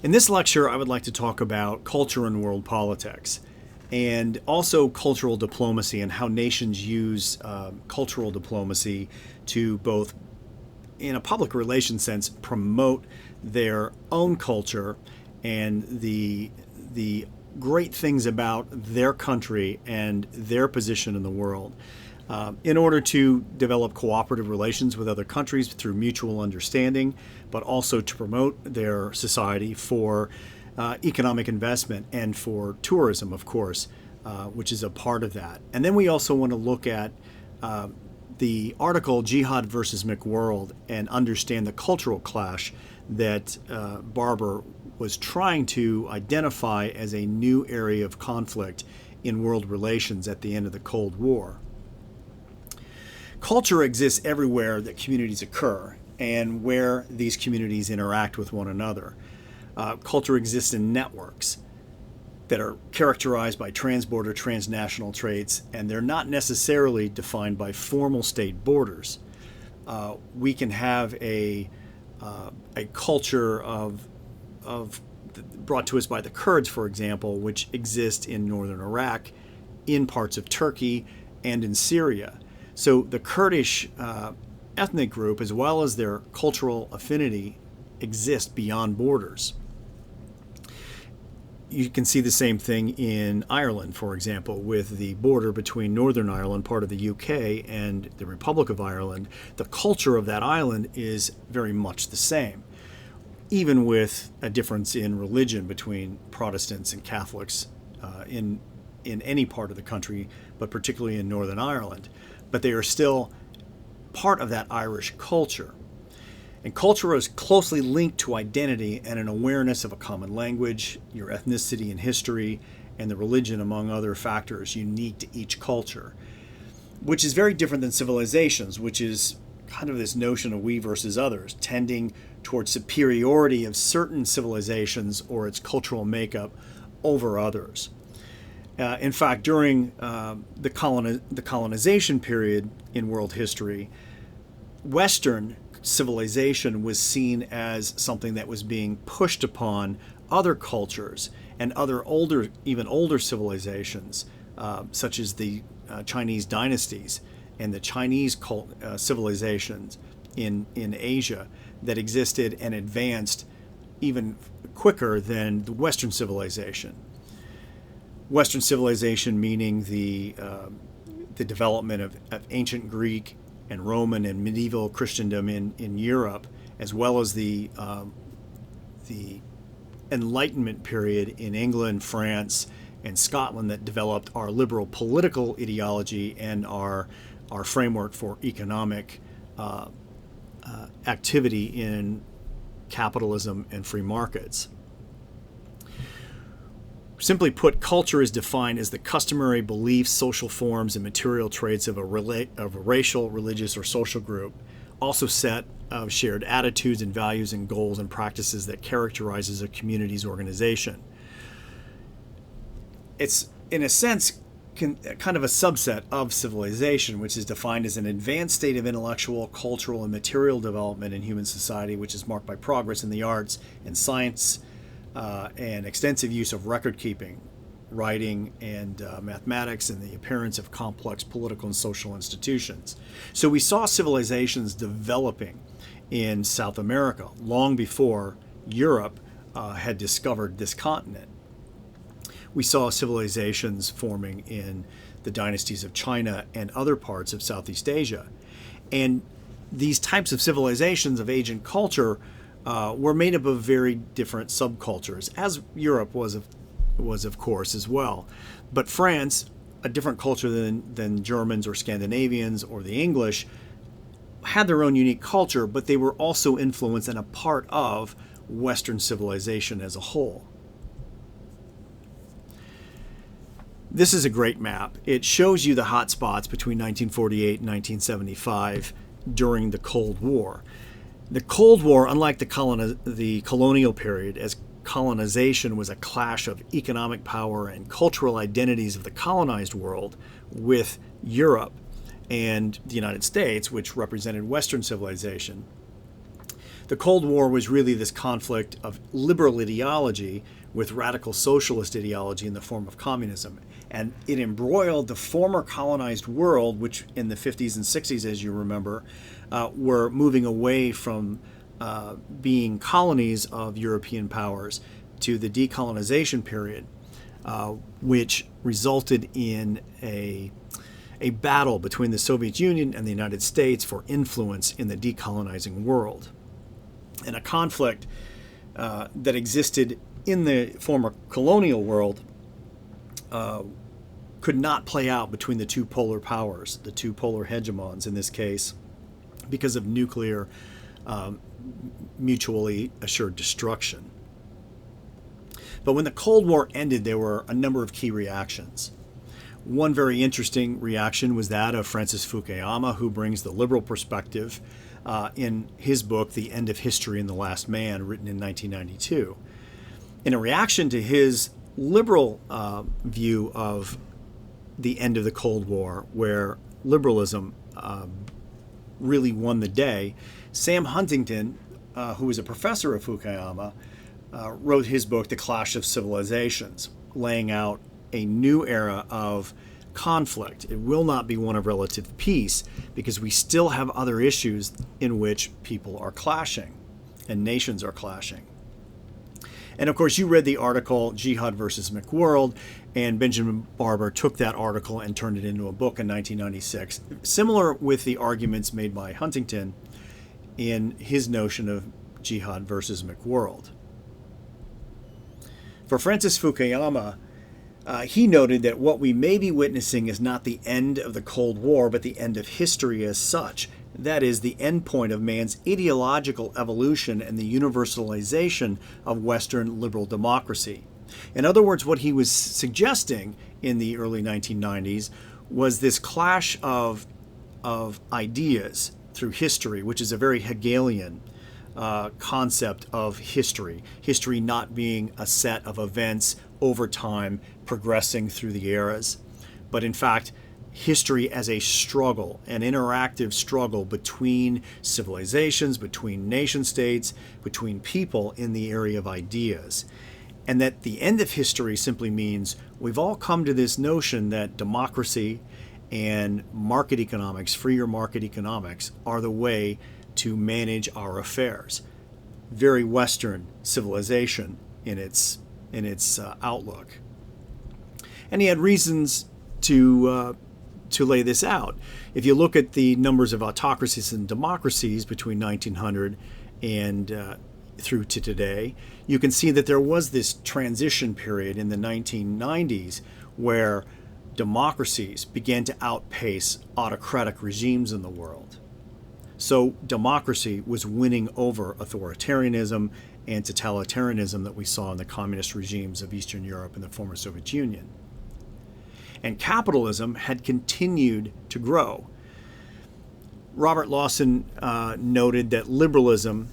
In this lecture, I would like to talk about culture and world politics, and also cultural diplomacy and how nations use cultural diplomacy to both, in a public relations sense, promote their own culture and the great things about their country and their position in the world, in order to develop cooperative relations with other countries through mutual understanding, but also to promote their society for economic investment and for tourism, of course, which is a part of that. And then we also want to look at the article Jihad versus McWorld and understand the cultural clash that Barber was trying to identify as a new area of conflict in world relations at the end of the Cold War. Culture exists everywhere that communities occur and where these communities interact with one another. Culture exists in networks that are characterized by transborder, transnational traits, and they're not necessarily defined by formal state borders. We can have a culture of brought to us by the Kurds, for example, which exist in northern Iraq, in parts of Turkey, and in Syria. So the Kurdish ethnic group, as well as their cultural affinity, exist beyond borders. You can see the same thing in Ireland, for example, with the border between Northern Ireland, part of the UK, and the Republic of Ireland. The culture of that island is very much the same, even with a difference in religion between Protestants and Catholics in any part of the country, but particularly in Northern Ireland. But they are still part of that Irish culture. And culture is closely linked to identity and an awareness of a common language, your ethnicity and history, and the religion, among other factors unique to each culture, which is very different than civilizations, which is kind of this notion of we versus others, tending towards superiority of certain civilizations or its cultural makeup over others. In fact, during the colonization period in world history, Western civilization was seen as something that was being pushed upon other cultures and other even older civilizations, such as the Chinese dynasties and the Chinese civilizations in Asia that existed and advanced even quicker than the Western civilization. Western civilization meaning the development of ancient Greek and Roman and medieval Christendom in Europe, as well as the Enlightenment period in England, France, and Scotland that developed our liberal political ideology and our framework for economic activity in capitalism and free markets. Simply put, culture is defined as the customary beliefs, social forms, and material traits of a racial, religious, or social group, also set of shared attitudes and values and goals and practices that characterizes a community's organization. It's, in a sense, kind of a subset of civilization, which is defined as an advanced state of intellectual, cultural, and material development in human society, which is marked by progress in the arts and science, and extensive use of record keeping, writing, and mathematics, and the appearance of complex political and social institutions. So we saw civilizations developing in South America long before Europe had discovered this continent. We saw civilizations forming in the dynasties of China and other parts of Southeast Asia. And these types of civilizations of age and culture were made up of very different subcultures, as Europe was of course as well. But France, a different culture than Germans or Scandinavians or the English, had their own unique culture, but they were also influenced and a part of Western civilization as a whole. This is a great map. It shows you the hot spots between 1948 and 1975 during the Cold War. The Cold War, unlike the colonial period, as colonization was a clash of economic power and cultural identities of the colonized world with Europe and the United States, which represented Western civilization. The Cold War was really this conflict of liberal ideology with radical socialist ideology in the form of communism. And it embroiled the former colonized world, which in the 50s and 60s, as you remember, were moving away from being colonies of European powers to the decolonization period, which resulted in a battle between the Soviet Union and the United States for influence in the decolonizing world. And a conflict that existed in the former colonial world could not play out between the two polar powers, the two polar hegemons in this case, because of nuclear mutually assured destruction. But when the Cold War ended, there were a number of key reactions. One very interesting reaction was that of Francis Fukuyama, who brings the liberal perspective in his book, The End of History and the Last Man, written in 1992. In a reaction to his liberal view of the end of the Cold War, where liberalism really won the day, Sam Huntington, who was a professor of Fukuyama, wrote his book, The Clash of Civilizations, laying out a new era of conflict. It will not be one of relative peace because we still have other issues in which people are clashing and nations are clashing. And of course, you read the article Jihad versus McWorld, and Benjamin Barber took that article and turned it into a book in 1996, similar with the arguments made by Huntington in his notion of Jihad versus McWorld. For Francis Fukuyama, he noted that what we may be witnessing is not the end of the Cold War, but the end of history as such. That is, the end point of man's ideological evolution and the universalization of Western liberal democracy. In other words, what he was suggesting in the early 1990s was this clash of ideas through history, which is a very Hegelian concept of history. History not being a set of events over time progressing through the eras, but in fact, history as a struggle, an interactive struggle between civilizations, between nation states, between people in the area of ideas. And that the end of history simply means we've all come to this notion that democracy and market economics, freer market economics, are the way to manage our affairs. Very Western civilization in its outlook. And he had reasons to lay this out. If you look at the numbers of autocracies and democracies between 1900 and through to today, you can see that there was this transition period in the 1990s where democracies began to outpace autocratic regimes in the world. So democracy was winning over authoritarianism and totalitarianism that we saw in the communist regimes of Eastern Europe and the former Soviet Union. And capitalism had continued to grow. Robert Lawson noted that liberalism,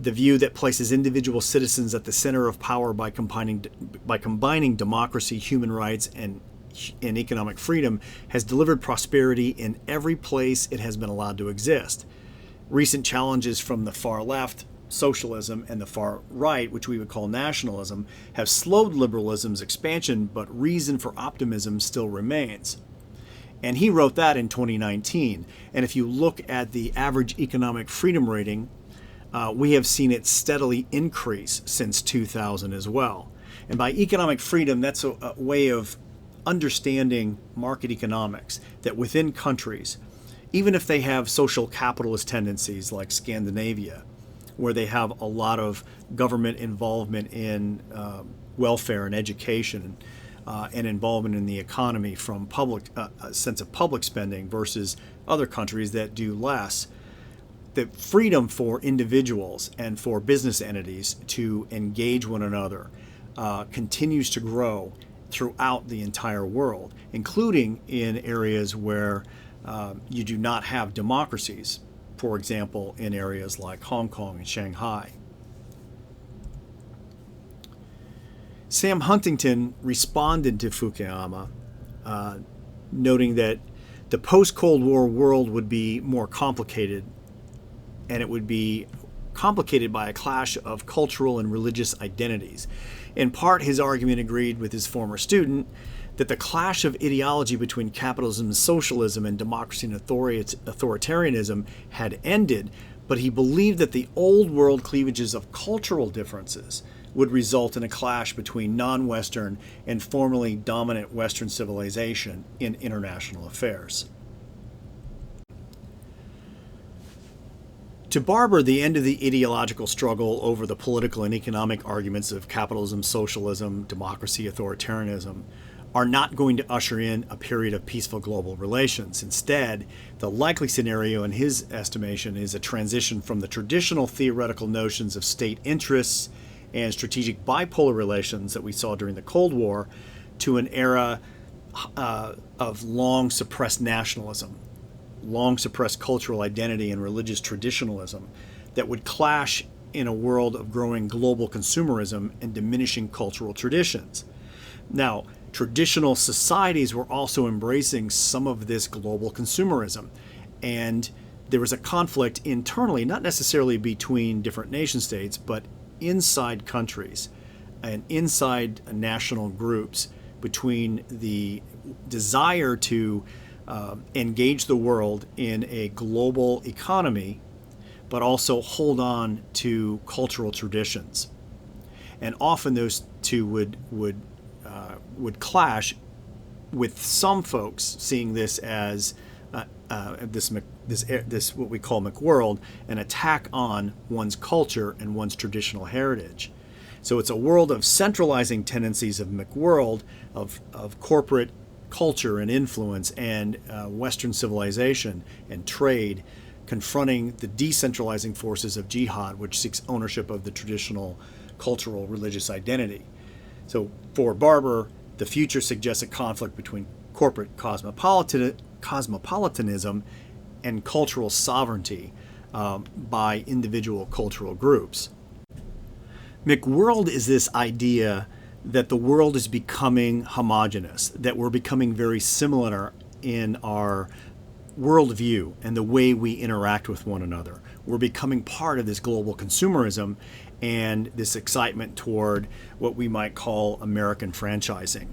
the view that places individual citizens at the center of power by combining democracy, human rights, and economic freedom, has delivered prosperity in every place it has been allowed to exist. Recent challenges from the far left, socialism, and the far right, which we would call nationalism, have slowed liberalism's expansion, but reason for optimism still remains. And he wrote that in 2019. And if you look at the average economic freedom rating, we have seen it steadily increase since 2000 as well. And by economic freedom, that's a way of understanding market economics, that within countries, even if they have social capitalist tendencies like Scandinavia, where they have a lot of government involvement in welfare and education and involvement in the economy from a sense of public spending versus other countries that do less, the freedom for individuals and for business entities to engage one another continues to grow throughout the entire world, including in areas where you do not have democracies, for example, in areas like Hong Kong and Shanghai. Sam Huntington responded to Fukuyama, noting that the post-Cold War world would be more complicated and it would be complicated by a clash of cultural and religious identities. In part, his argument agreed with his former student that the clash of ideology between capitalism and socialism and democracy and authoritarianism had ended, but he believed that the old world cleavages of cultural differences would result in a clash between non-Western and formerly dominant Western civilization in international affairs. To Barber, the end of the ideological struggle over the political and economic arguments of capitalism, socialism, democracy, authoritarianism are not going to usher in a period of peaceful global relations. Instead, the likely scenario in his estimation is a transition from the traditional theoretical notions of state interests and strategic bipolar relations that we saw during the Cold War to an era of long suppressed nationalism, long suppressed cultural identity and religious traditionalism that would clash in a world of growing global consumerism and diminishing cultural traditions. Now, traditional societies were also embracing some of this global consumerism, and there was a conflict internally, not necessarily between different nation states, but inside countries and inside national groups between the desire to engage the world in a global economy, but also hold on to cultural traditions. And often those two would clash, with some folks seeing this as this what we call McWorld, an attack on one's culture and one's traditional heritage. So it's a world of centralizing tendencies of McWorld, of corporate culture and influence and Western civilization and trade, confronting the decentralizing forces of jihad, which seeks ownership of the traditional cultural religious identity. So for Barber, the future suggests a conflict between corporate cosmopolitanism and cultural sovereignty by individual cultural groups. McWorld is this idea that the world is becoming homogenous, that we're becoming very similar in our worldview and the way we interact with one another. We're becoming part of this global consumerism and this excitement toward what we might call American franchising.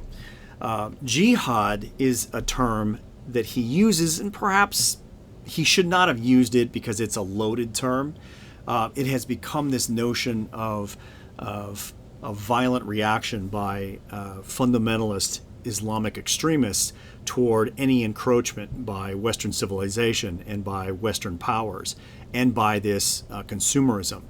Jihad is a term that he uses, and perhaps he should not have used it because it's a loaded term. It has become this notion of violent reaction by fundamentalist Islamic extremists toward any encroachment by Western civilization and by Western powers and by this consumerism.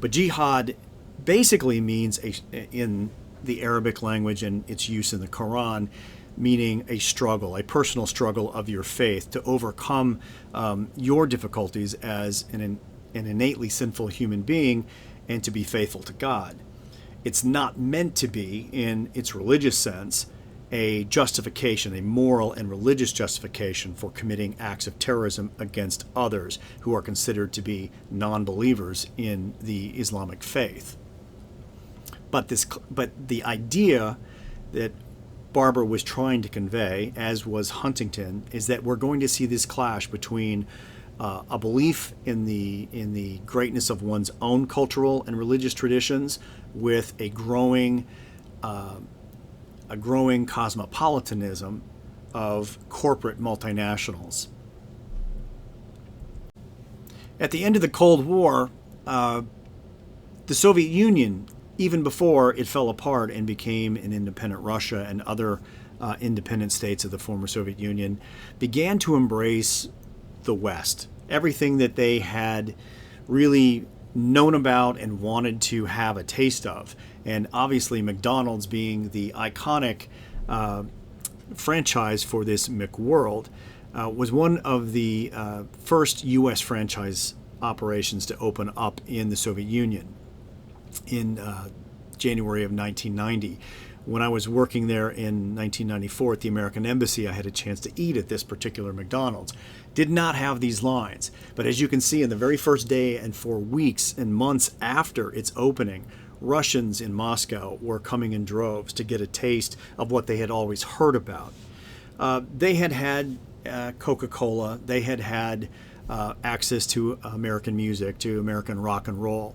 But jihad basically means, in the Arabic language and its use in the Quran, meaning a struggle, a personal struggle of your faith to overcome your difficulties as an innately sinful human being and to be faithful to God. It's not meant to be, in its religious sense, a justification, a moral and religious justification for committing acts of terrorism against others who are considered to be non-believers in the Islamic faith. But the idea that Barber was trying to convey, as was Huntington, is that we're going to see this clash between a belief in the greatness of one's own cultural and religious traditions with a growing cosmopolitanism of corporate multinationals. At the end of the Cold War, the Soviet Union, even before it fell apart and became an independent Russia and other independent states of the former Soviet Union, began to embrace the West. Everything that they had really known about and wanted to have a taste of. And obviously McDonald's, being the iconic franchise for this McWorld, was one of the first U.S. franchise operations to open up in the Soviet Union in January of 1990. When I was working there in 1994 at the American Embassy, I had a chance to eat at this particular McDonald's. Did not have these lines, but as you can see, in the very first day and for weeks and months after its opening, Russians in Moscow were coming in droves to get a taste of what they had always heard about. They had had Coca-Cola, they had had access to American music, to American rock and roll.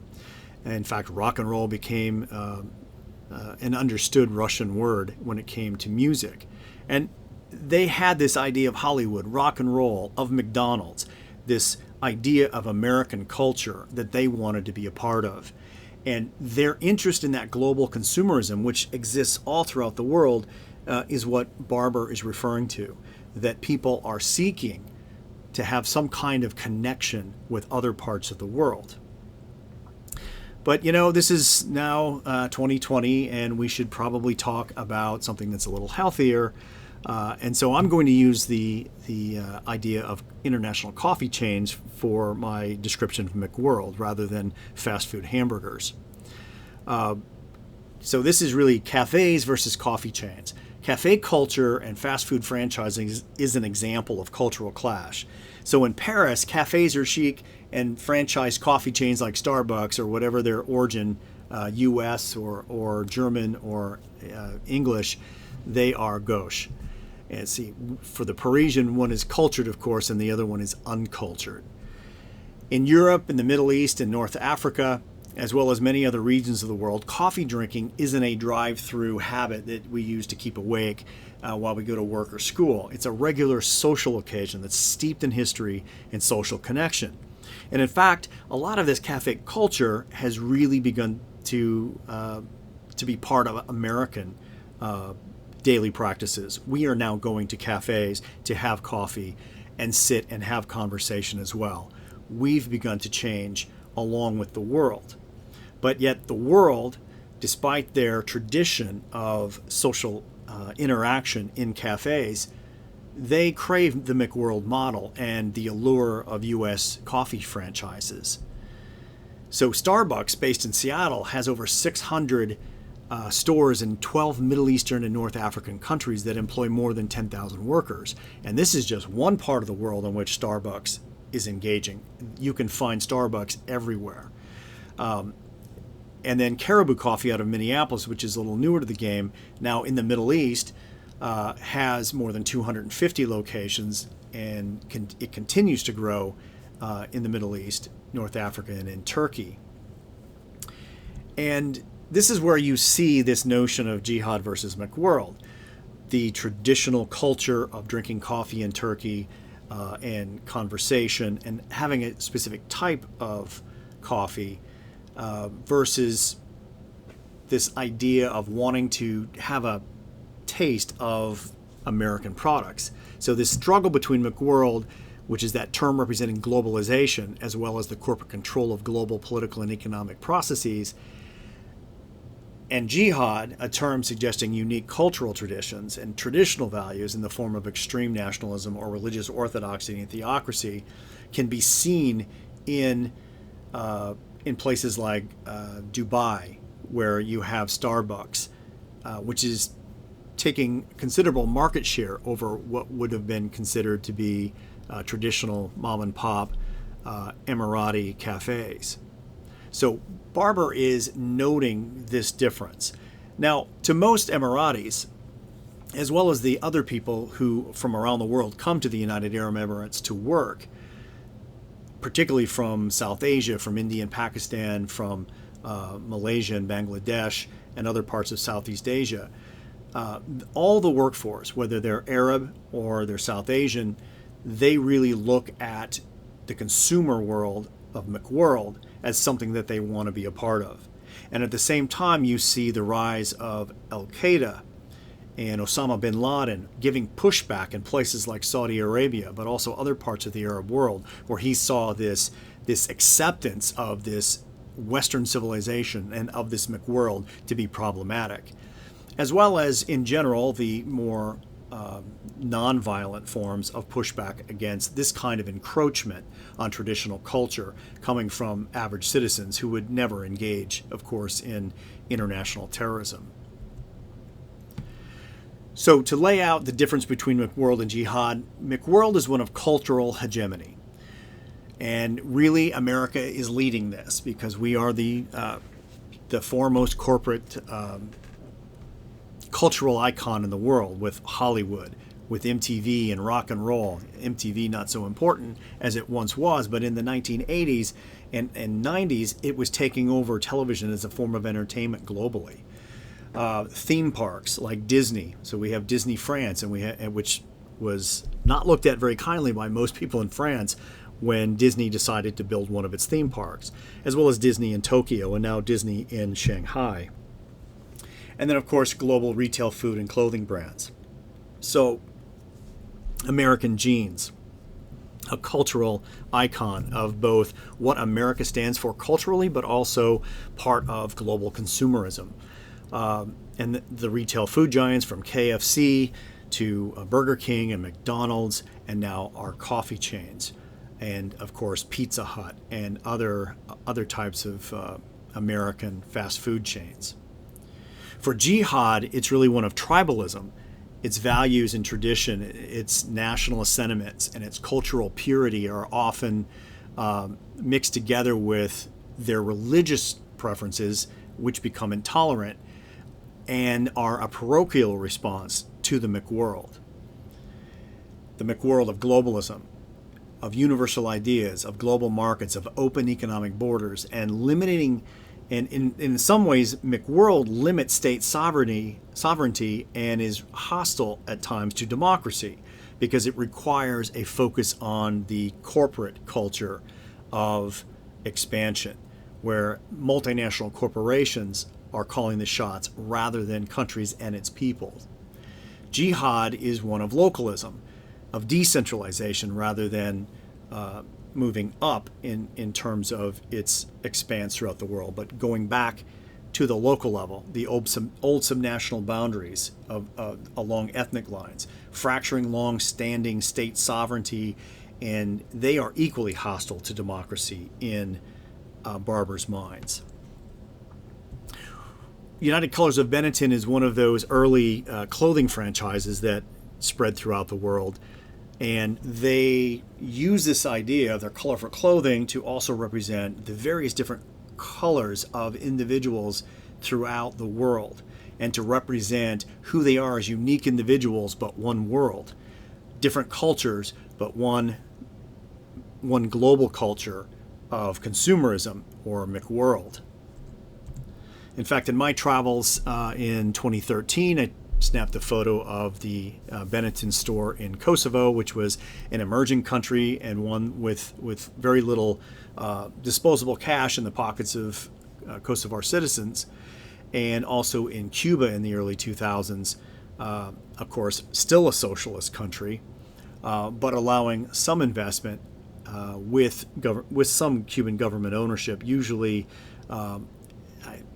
And in fact, rock and roll became an understood Russian word when it came to music. And they had this idea of Hollywood, rock and roll, of McDonald's, this idea of American culture that they wanted to be a part of. And their interest in that global consumerism, which exists all throughout the world, is what Barber is referring to, that people are seeking to have some kind of connection with other parts of the world. But, this is now 2020, and we should probably talk about something that's a little healthier. And so I'm going to use the idea of international coffee chains for my description of McWorld rather than fast food hamburgers. So this is really cafes versus coffee chains. Cafe culture and fast food franchising is an example of cultural clash. So in Paris, cafes are chic, and franchise coffee chains like Starbucks or whatever their origin, U.S. or German or English, they are gauche. And see, for the Parisian, one is cultured, of course, and the other one is uncultured. In Europe, in the Middle East, and North Africa, as well as many other regions of the world, coffee drinking isn't a drive-through habit that we use to keep awake while we go to work or school. It's a regular social occasion that's steeped in history and social connection. And in fact, a lot of this cafe culture has really begun to be part of American daily practices. We are now going to cafes to have coffee and sit and have conversation as well. We've begun to change along with the world. But yet the world, despite their tradition of social interaction in cafes, they crave the McWorld model and the allure of U.S. coffee franchises. So Starbucks, based in Seattle, has over 600 stores in 12 Middle Eastern and North African countries that employ more than 10,000 workers. And this is just one part of the world in which Starbucks is engaging. You can find Starbucks everywhere. And then Caribou Coffee out of Minneapolis, which is a little newer to the game, now in the Middle East, has more than 250 locations, and it continues to grow in the Middle East, North Africa, and in Turkey. And this is where you see this notion of jihad versus McWorld. The traditional culture of drinking coffee in Turkey and conversation and having a specific type of coffee versus this idea of wanting to have a taste of American products. So this struggle between McWorld, which is that term representing globalization, as well as the corporate control of global political and economic processes, and jihad, a term suggesting unique cultural traditions and traditional values in the form of extreme nationalism or religious orthodoxy and theocracy, can be seen in places like Dubai, where you have Starbucks, which is taking considerable market share over what would have been considered to be traditional mom and pop Emirati cafes. So Barber is noting this difference. Now, to most Emiratis, as well as the other people who from around the world come to the United Arab Emirates to work, particularly from South Asia, from India and Pakistan, from Malaysia and Bangladesh, and other parts of Southeast Asia, all the workforce, whether they're Arab or they're South Asian, they really look at the consumer world of McWorld as something that they want to be a part of. And at the same time, you see the rise of Al-Qaeda and Osama bin Laden giving pushback in places like Saudi Arabia, but also other parts of the Arab world, where he saw this acceptance of this Western civilization and of this McWorld to be problematic, as well as, in general, the more nonviolent forms of pushback against this kind of encroachment on traditional culture coming from average citizens who would never engage, of course, in international terrorism. So to lay out the difference between McWorld and jihad, McWorld is one of cultural hegemony. And really, America is leading this because we are the foremost corporate cultural icon in the world with Hollywood, with MTV and rock and roll. MTV not so important as it once was, but in the 1980s and 90s, it was taking over television as a form of entertainment globally. Theme parks like Disney. So we have Disney France, which was not looked at very kindly by most people in France when Disney decided to build one of its theme parks, as well as Disney in Tokyo and now Disney in Shanghai. And then, of course, global retail food and clothing brands. So, American jeans, a cultural icon of both what America stands for culturally, but also part of global consumerism. And the retail food giants from KFC to Burger King and McDonald's, and now our coffee chains, and of course Pizza Hut and other types of American fast food chains. For jihad, it's really one of tribalism. Its values and tradition, its nationalist sentiments, and its cultural purity are often mixed together with their religious preferences, which become intolerant and are a parochial response to the McWorld. The McWorld of globalism, of universal ideas, of global markets, of open economic borders, and limiting, and in some ways, McWorld limits state sovereignty and is hostile at times to democracy because it requires a focus on the corporate culture of expansion, where multinational corporations are calling the shots rather than countries and its peoples. Jihad is one of localism, of decentralization rather than moving up in terms of its expanse throughout the world, but going back to the local level, the old subnational boundaries along ethnic lines, fracturing long-standing state sovereignty, and they are equally hostile to democracy in Barber's minds. United Colors of Benetton is one of those early clothing franchises that spread throughout the world. And they use this idea of their colorful clothing to also represent the various different colors of individuals throughout the world and to represent who they are as unique individuals, but one world. Different cultures, but one global culture of consumerism or McWorld. In fact, in my travels in 2013, I snapped a photo of the Benetton store in Kosovo, which was an emerging country and one with very little disposable cash in the pockets of Kosovar citizens, and also in Cuba in the early 2000s, of course, still a socialist country, but allowing some investment with some Cuban government ownership, usually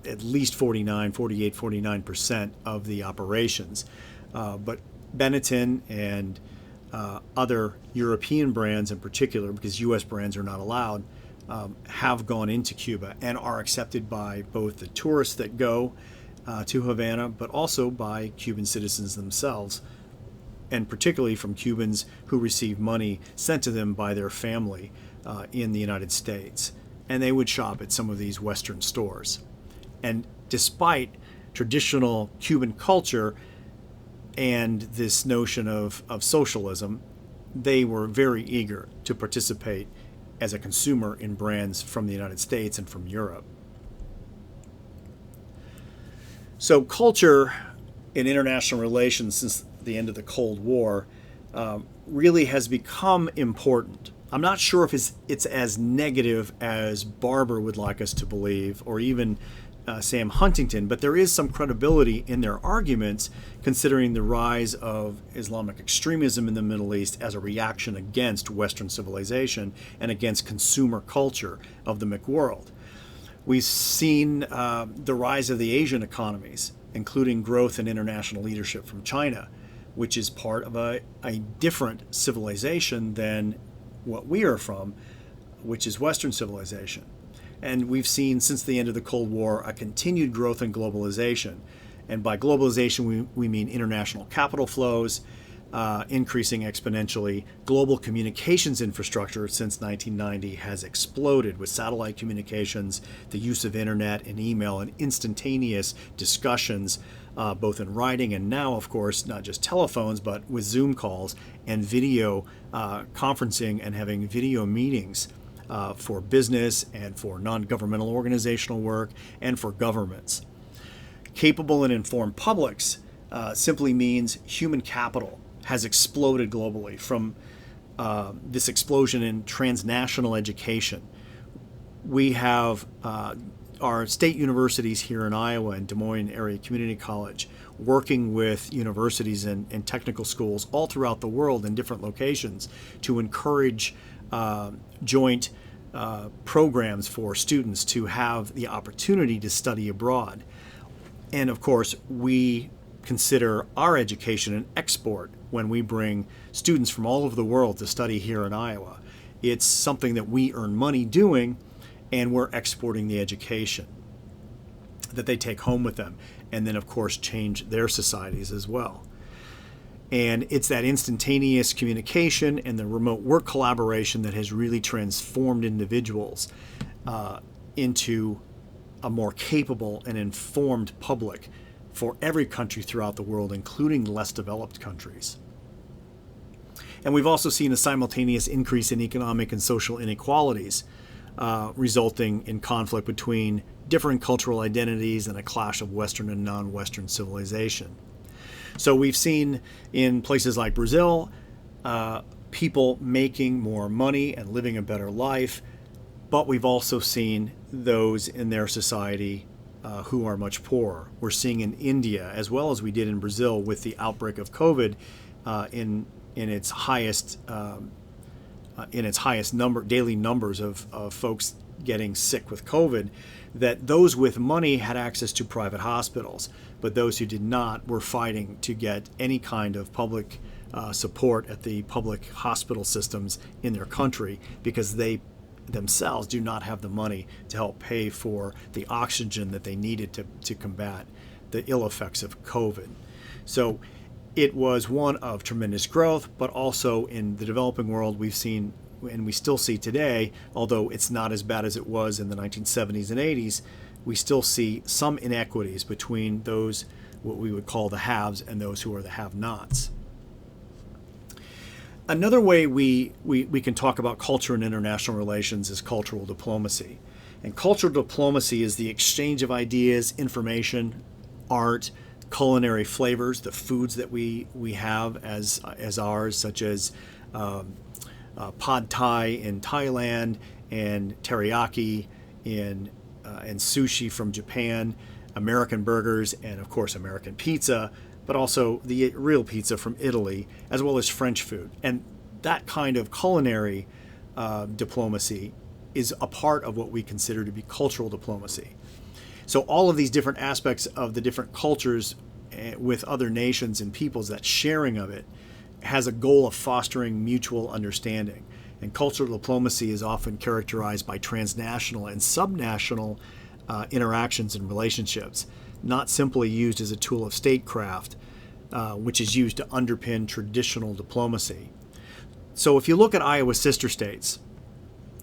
at least 49% of the operations. But Benetton and other European brands in particular, because U.S. brands are not allowed, have gone into Cuba and are accepted by both the tourists that go to Havana, but also by Cuban citizens themselves, and particularly from Cubans who receive money sent to them by their family in the United States. And they would shop at some of these Western stores. And despite traditional Cuban culture and this notion of socialism, they were very eager to participate as a consumer in brands from the United States and from Europe. So culture in international relations since the end of the Cold War really has become important. I'm not sure if it's as negative as Barber would like us to believe, or even Sam Huntington, but there is some credibility in their arguments considering the rise of Islamic extremism in the Middle East as a reaction against Western civilization and against consumer culture of the McWorld. We've seen the rise of the Asian economies, including growth in international leadership from China, which is part of a different civilization than what we are from, which is Western civilization. And we've seen since the end of the Cold War a continued growth in globalization. And by globalization, we mean international capital flows increasing exponentially. Global communications infrastructure since 1990 has exploded with satellite communications, the use of internet and email, and instantaneous discussions both in writing and now, of course, not just telephones, but with Zoom calls and video conferencing and having video meetings for business and for non-governmental organizational work and for governments. Capable and informed publics simply means human capital has exploded globally from this explosion in transnational education. We have our state universities here in Iowa and Des Moines Area Community College working with universities and technical schools all throughout the world in different locations to encourage joint programs for students to have the opportunity to study abroad. And of course, we consider our education an export when we bring students from all over the world to study here in Iowa. It's something that we earn money doing, and we're exporting the education that they take home with them, and then of course change their societies as well. And it's that instantaneous communication and the remote work collaboration that has really transformed individuals into a more capable and informed public for every country throughout the world, including less developed countries. And we've also seen a simultaneous increase in economic and social inequalities, resulting in conflict between different cultural identities and a clash of Western and non-Western civilization. So we've seen in places like Brazil, people making more money and living a better life, but we've also seen those in their society who are much poorer. We're seeing in India, as well as we did in Brazil with the outbreak of COVID in its highest daily numbers of folks getting sick with COVID, that those with money had access to private hospitals, but those who did not were fighting to get any kind of public support at the public hospital systems in their country because they themselves do not have the money to help pay for the oxygen that they needed to combat the ill effects of COVID. So it was one of tremendous growth, but also in the developing world we've seen, and we still see today, although it's not as bad as it was in the 1970s and 80s, we still see some inequities between those, what we would call the haves, and those who are the have-nots. Another way we can talk about culture and international relations is cultural diplomacy. And cultural diplomacy is the exchange of ideas, information, art, culinary flavors, the foods that we have as ours, such as pad thai in Thailand and teriyaki and sushi from Japan, American burgers, and of course American pizza, but also the real pizza from Italy, as well as French food. And that kind of culinary diplomacy is a part of what we consider to be cultural diplomacy. So all of these different aspects of the different cultures with other nations and peoples, that sharing of it has a goal of fostering mutual understanding. And cultural diplomacy is often characterized by transnational and subnational interactions and relationships, not simply used as a tool of statecraft, which is used to underpin traditional diplomacy. So if you look at Iowa's sister states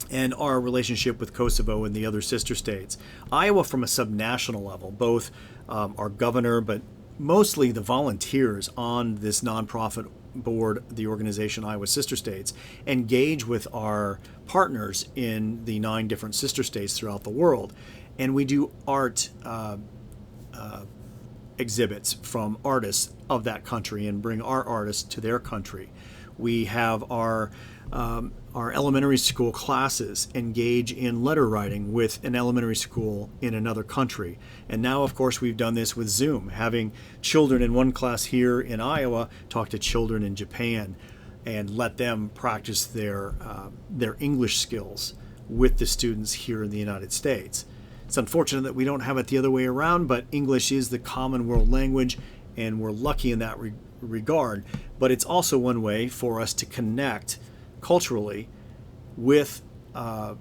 and our relationship with Kosovo and the other sister states, Iowa from a subnational level, both our governor, but mostly the volunteers on this nonprofit board, the organization Iowa Sister States, engage with our partners in the 9 different sister states throughout the world. And we do art exhibits from artists of that country and bring our artists to their country. We have our elementary school classes engage in letter writing with an elementary school in another country. And now, of course, we've done this with Zoom, having children in one class here in Iowa talk to children in Japan and let them practice their English skills with the students here in the United States. It's unfortunate that we don't have it the other way around, but English is the common world language, and we're lucky in that regard. But it's also one way for us to connect culturally with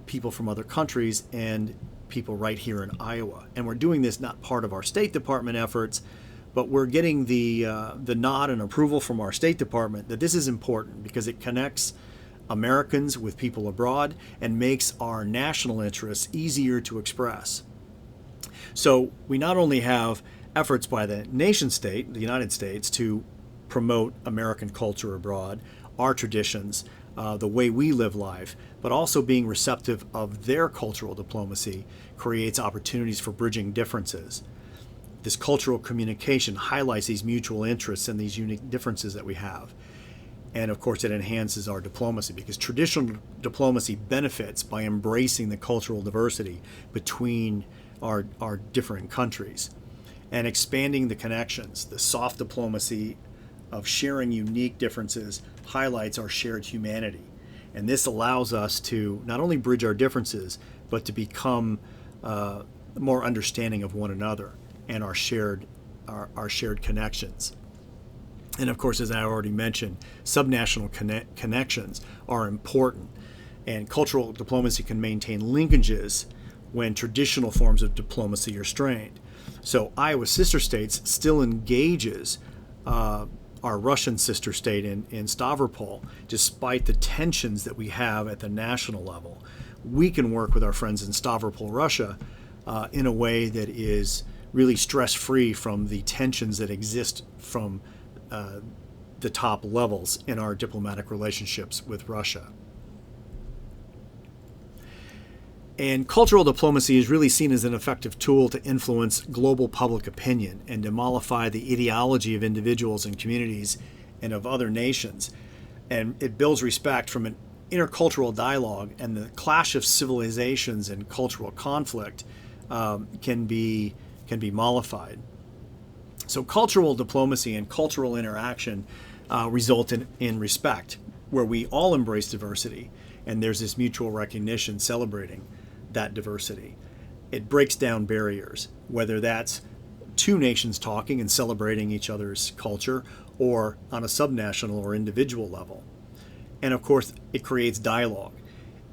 people from other countries and people right here in Iowa. And we're doing this not part of our State Department efforts, but we're getting the nod and approval from our State Department that this is important because it connects Americans with people abroad and makes our national interests easier to express. So we not only have efforts by the nation state, the United States, to promote American culture abroad, our traditions, the way we live life, but also being receptive of their cultural diplomacy creates opportunities for bridging differences. This cultural communication highlights these mutual interests and these unique differences that we have. And of course, it enhances our diplomacy because traditional diplomacy benefits by embracing the cultural diversity between our different countries and expanding the connections. The soft diplomacy of sharing unique differences highlights our shared humanity. And this allows us to not only bridge our differences, but to become more understanding of one another and our shared connections. And of course, as I already mentioned, subnational connections are important, and cultural diplomacy can maintain linkages when traditional forms of diplomacy are strained. So Iowa sister states still engages our Russian sister state in Stavropol, despite the tensions that we have at the national level. We can work with our friends in Stavropol, Russia, in a way that is really stress-free from the tensions that exist from the top levels in our diplomatic relationships with Russia. And cultural diplomacy is really seen as an effective tool to influence global public opinion and to mollify the ideology of individuals and communities and of other nations. And it builds respect from an intercultural dialogue, and the clash of civilizations and cultural conflict can be mollified. So cultural diplomacy and cultural interaction result in respect, where we all embrace diversity, and there's this mutual recognition celebrating that diversity. It breaks down barriers, whether that's two nations talking and celebrating each other's culture, or on a subnational or individual level. And of course, it creates dialogue.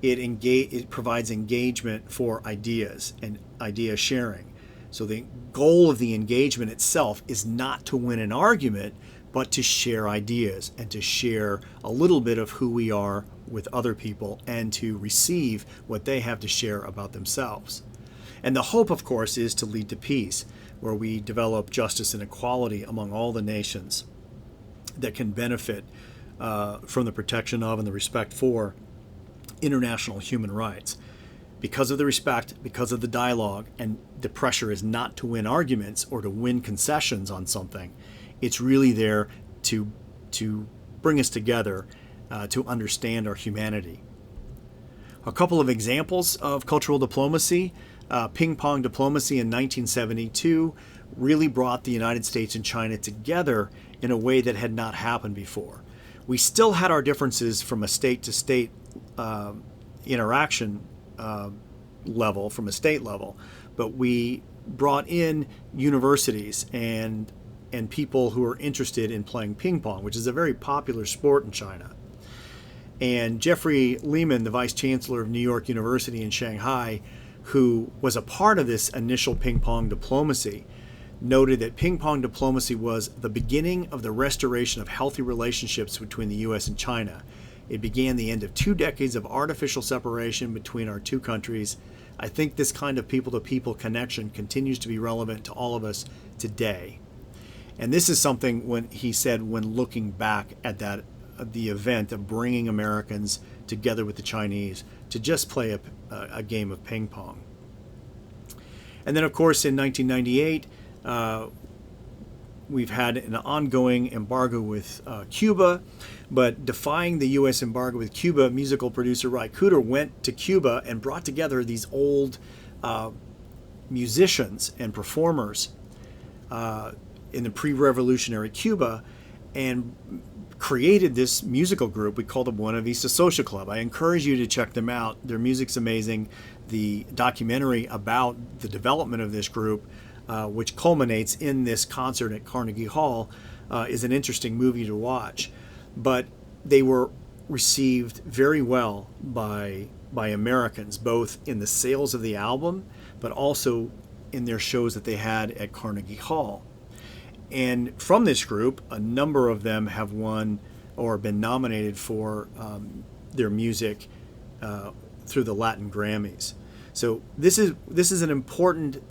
It provides engagement for ideas and idea sharing. So the goal of the engagement itself is not to win an argument, but to share ideas and to share a little bit of who we are with other people and to receive what they have to share about themselves. And the hope, of course, is to lead to peace, where we develop justice and equality among all the nations that can benefit from the protection of and the respect for international human rights. Because of the respect, because of the dialogue, and the pressure is not to win arguments or to win concessions on something. It's really there to bring us together, to understand our humanity. A couple of examples of cultural diplomacy. Ping pong diplomacy in 1972 really brought the United States and China together in a way that had not happened before. We still had our differences from a state-to-state interaction level, from a state level, but we brought in universities and people who are interested in playing ping pong, which is a very popular sport in China. And Jeffrey Lehman, the vice chancellor of New York University in Shanghai, who was a part of this initial ping pong diplomacy, noted that ping pong diplomacy was the beginning of the restoration of healthy relationships between the U.S. and China. It began the end of 2 decades of artificial separation between our two countries. I think this kind of people-to-people connection continues to be relevant to all of us today. And this is something when he said when looking back at the event of bringing Americans together with the Chinese to just play a game of ping pong. And then, of course, in 1998, we've had an ongoing embargo with Cuba, but defying the U.S. embargo with Cuba, musical producer Ry Cooder went to Cuba and brought together these old musicians and performers in the pre-revolutionary Cuba and created this musical group. We called it Buena Vista Social Club. I encourage you to check them out. Their music's amazing. The documentary about the development of this group, which culminates in this concert at Carnegie Hall, is an interesting movie to watch. But they were received very well by Americans, both in the sales of the album, but also in their shows that they had at Carnegie Hall. And from this group, a number of them have won or been nominated for their music through the Latin Grammys. So this is an important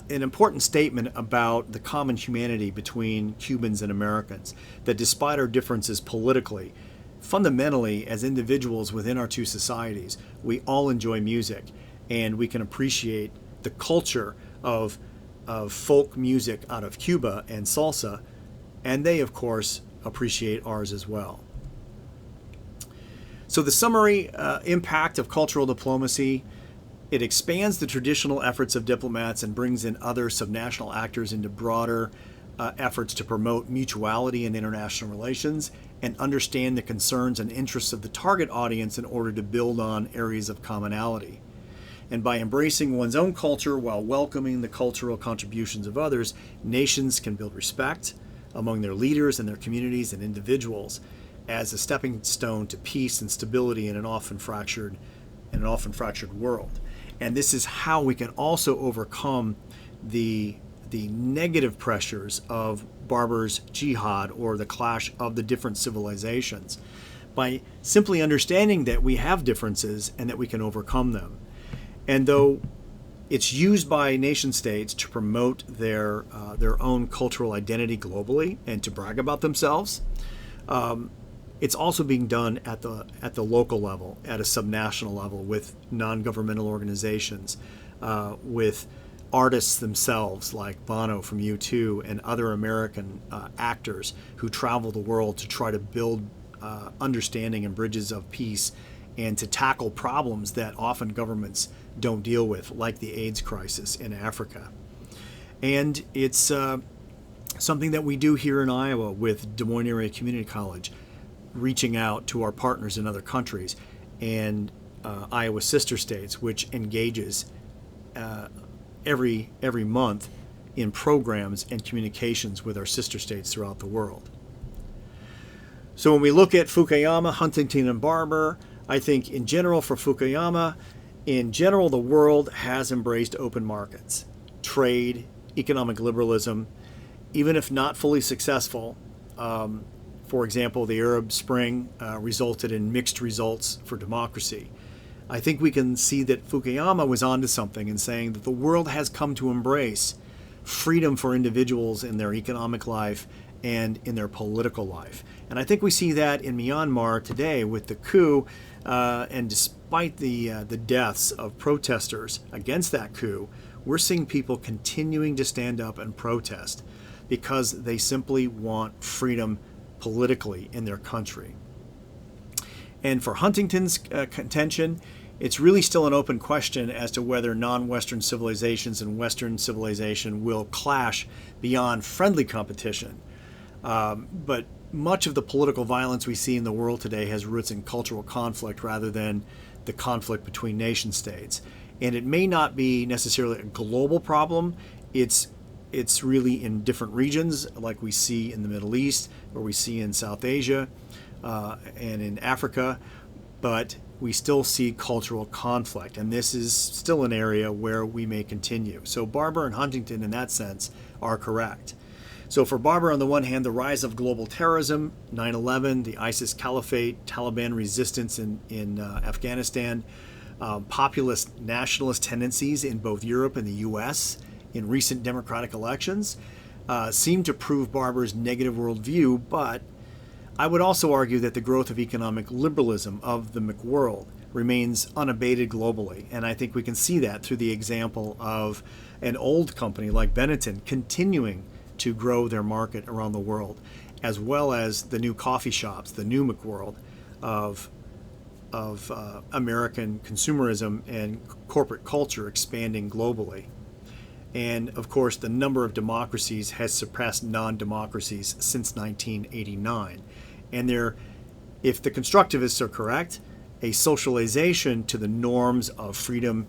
an important statement about the common humanity between Cubans and Americans, that despite our differences politically, fundamentally, as individuals within our two societies, we all enjoy music, and we can appreciate the culture of folk music out of Cuba and salsa, and they, of course, appreciate ours as well. So the summary impact of cultural diplomacy: it expands the traditional efforts of diplomats and brings in other subnational actors into broader efforts to promote mutuality in international relations and understand the concerns and interests of the target audience in order to build on areas of commonality. And by embracing one's own culture while welcoming the cultural contributions of others, nations can build respect among their leaders and their communities and individuals as a stepping stone to peace and stability in an often fractured world. And this is how we can also overcome the negative pressures of Barber's jihad, or the clash of the different civilizations, by simply understanding that we have differences and that we can overcome them. And though it's used by nation states to promote their own cultural identity globally and to brag about themselves, it's also being done at the local level, at a subnational level, with non-governmental organizations, with artists themselves like Bono from U2 and other American actors who travel the world to try to build understanding and bridges of peace and to tackle problems that often governments don't deal with, like the AIDS crisis in Africa. And it's something that we do here in Iowa with Des Moines Area Community College, reaching out to our partners in other countries, and Iowa Sister States, which engages every month in programs and communications with our sister states throughout the world. So when we look at Fukuyama, Huntington, and Barber, I think in general for Fukuyama, the world has embraced open markets, trade, economic liberalism, even if not fully successful. For example, the Arab Spring resulted in mixed results for democracy. I think we can see that Fukuyama was onto something in saying that the world has come to embrace freedom for individuals in their economic life and in their political life. And I think we see that in Myanmar today with the coup, and despite the deaths of protesters against that coup, we're seeing people continuing to stand up and protest because they simply want freedom politically in their country. And for Huntington's contention, it's really still an open question as to whether non-Western civilizations and Western civilization will clash beyond friendly competition. But much of the political violence we see in the world today has roots in cultural conflict rather than the conflict between nation states. And it may not be necessarily a global problem. It's really in different regions, like we see in the Middle East, or we see in South Asia, and in Africa, but we still see cultural conflict, and this is still an area where we may continue. So Barber and Huntington, in that sense, are correct. So for Barber, on the one hand, the rise of global terrorism, 9/11, the ISIS caliphate, Taliban resistance in Afghanistan, populist nationalist tendencies in both Europe and the U.S. in recent democratic elections seem to prove Barber's negative worldview, but I would also argue that the growth of economic liberalism of the McWorld remains unabated globally, and I think we can see that through the example of an old company like Benetton continuing to grow their market around the world, as well as the new coffee shops, the new McWorld of American consumerism and corporate culture expanding globally. And of course, the number of democracies has surpassed non-democracies since 1989. And if the constructivists are correct, a socialization to the norms of freedom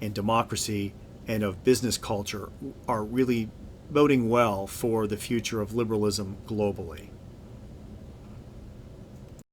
and democracy and of business culture are really boding well for the future of liberalism globally.